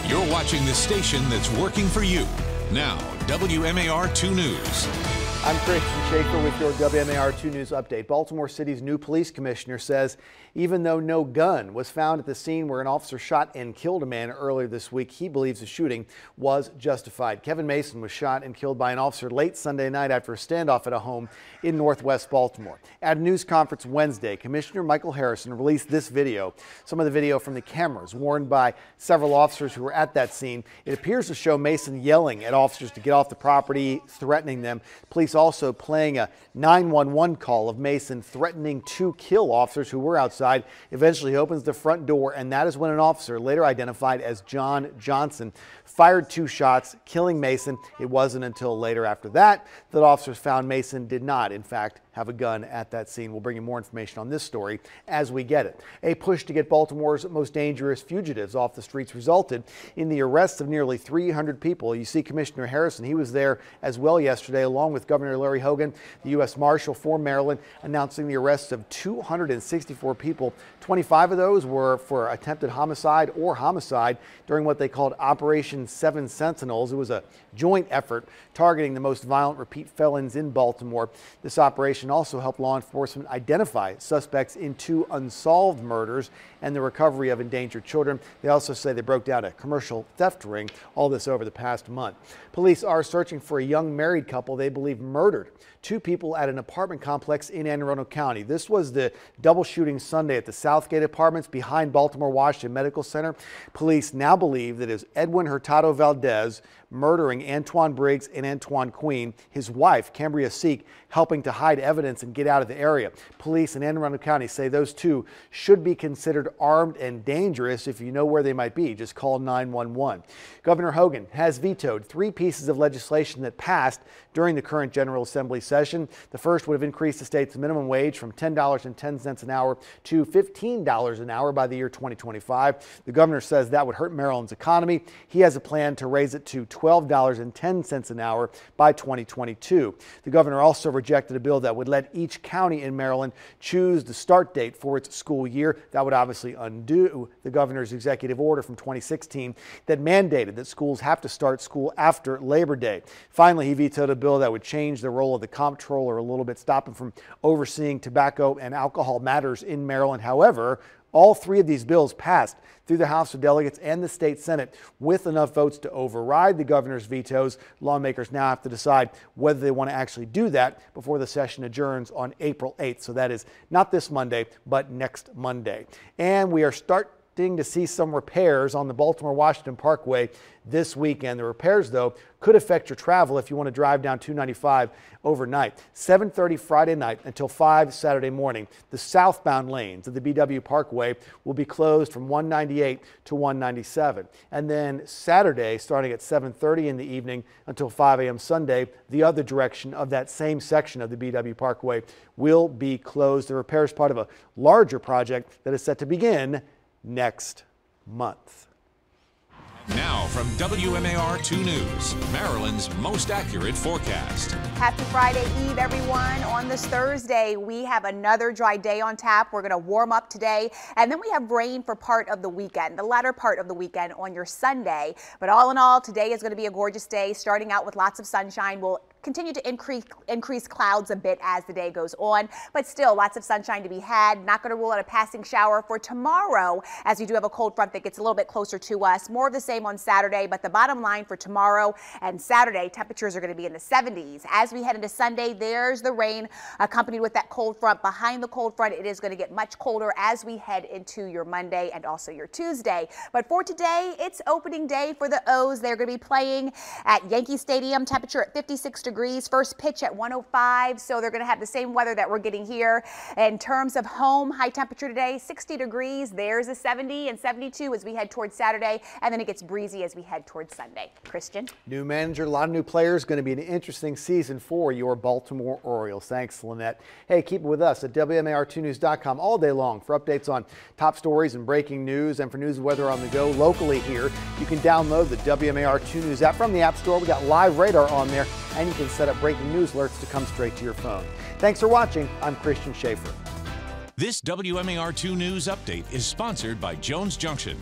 You're watching the station that's working for you. Now, WMAR 2 News. I'm Christian Schaefer with your WMAR 2 News update. Baltimore City's new police commissioner says even though no gun was found at the scene where an officer shot and killed a man earlier this week, he believes the shooting was justified. Kevin Mason was shot and killed by an officer late Sunday night after a standoff at a home in northwest Baltimore. At a news conference Wednesday, Commissioner Michael Harrison released this video. Some of the video from the cameras worn by several officers who were at that scene. It appears to show Mason yelling at officers to get off the property, threatening them. Police also playing a 911 call of Mason threatening to kill officers who were outside. Eventually he opens the front door, and that is when an officer, later identified as John Johnson, fired 2 shots, killing Mason. It wasn't until later after that that officers found Mason did not, in fact, have a gun at that scene. We'll bring you more information on this story as we get it. A push to get Baltimore's most dangerous fugitives off the streets resulted in the arrest of nearly 300 people. You see Commissioner Harrison, he was there as well yesterday, along with Governor Larry Hogan, the U.S. Marshal for Maryland, announcing the arrest of 264 people. 25 of those were for attempted homicide or homicide during what they called Operation 7 Sentinels. It was a joint effort targeting the most violent repeat felons in Baltimore. This operation also helped law enforcement identify suspects in 2 unsolved murders and the recovery of endangered children. They also say they broke down a commercial theft ring, all this over the past month. Police are searching for a young married couple they believe murdered 2 people at an apartment complex in Anne Arundel County. This was the double shooting Sunday at the Southgate Apartments behind Baltimore Washington Medical Center. Police now believe that it was Edwin Hurtado Valdez murdering Antoine Briggs and Antoine Queen, his wife, Cambria Seek, helping to hide evidence and get out of the area. Police in Anne Arundel County say those 2 should be considered armed and dangerous. If you know where they might be, just call 911. Governor Hogan has vetoed 3 pieces of legislation that passed during the current General Assembly session. The first would have increased the state's minimum wage from $10.10 an hour to $15 an hour by the year 2025. The governor says that would hurt Maryland's economy. He has a plan to raise it to $12.10 an hour by 2022. The governor also rejected a bill that would let each county in Maryland choose the start date for its school year. That would obviously undo the governor's executive order from 2016 that mandated that schools have to start school after Labor Day. Finally, he vetoed a bill that would change the role of the comptroller a little bit, stop him from overseeing tobacco and alcohol matters in Maryland. However, all 3 of these bills passed through the House of Delegates and the state Senate with enough votes to override the governor's vetoes. Lawmakers now have to decide whether they want to actually do that before the session adjourns on April 8th. So that is not this Monday, but next Monday. And we are starting to see some repairs on the Baltimore-Washington Parkway this weekend. The repairs, though, could affect your travel if you want to drive down 295 overnight. 7:30 Friday night until 5 Saturday morning. The southbound lanes of the BW Parkway will be closed from 198 to 197. And then Saturday, starting at 7:30 in the evening until 5 a.m. Sunday, the other direction of that same section of the BW Parkway will be closed. The repair is part of a larger project that is set to begin next month. Now from WMAR 2 News, Maryland's most accurate forecast. Happy Friday Eve, everyone. On this Thursday, we have another dry day on tap. We're going to warm up today, and then we have rain for part of the weekend, the latter part of the weekend on your Sunday. But all in all, today is going to be a gorgeous day, starting out with lots of sunshine. We'll continue to increase clouds a bit as the day goes on, but still lots of sunshine to be had. Not going to rule out a passing shower for tomorrow, as we do have a cold front that gets a little bit closer to us. More of the same on Saturday, but the bottom line for tomorrow and Saturday, temperatures are going to be in the 70s. As we head into Sunday, there's the rain accompanied with that cold front. Behind the cold front, it is going to get much colder as we head into your Monday and also your Tuesday. But for today, it's opening day for the O's. They're going to be playing at Yankee Stadium, temperature at 56 degrees. First pitch at 105, so they're going to have the same weather that we're getting here. In terms of home, high temperature today, 60 degrees. There's a 70 and 72 as we head towards Saturday, and then it gets breezy as we head towards Sunday. Christian? New manager, a lot of new players. Going to be an interesting season for your Baltimore Orioles. Thanks, Lynette. Hey, keep it with us at WMAR2news.com all day long for updates on top stories and breaking news, and for news and weather on the go locally here. You can download the WMAR2 News app from the App Store. We got live radar on there, and you can set up breaking news alerts to come straight to your phone. Thanks for watching. I'm Christian Schaefer. This WMAR 2 News update is sponsored by Jones Junction,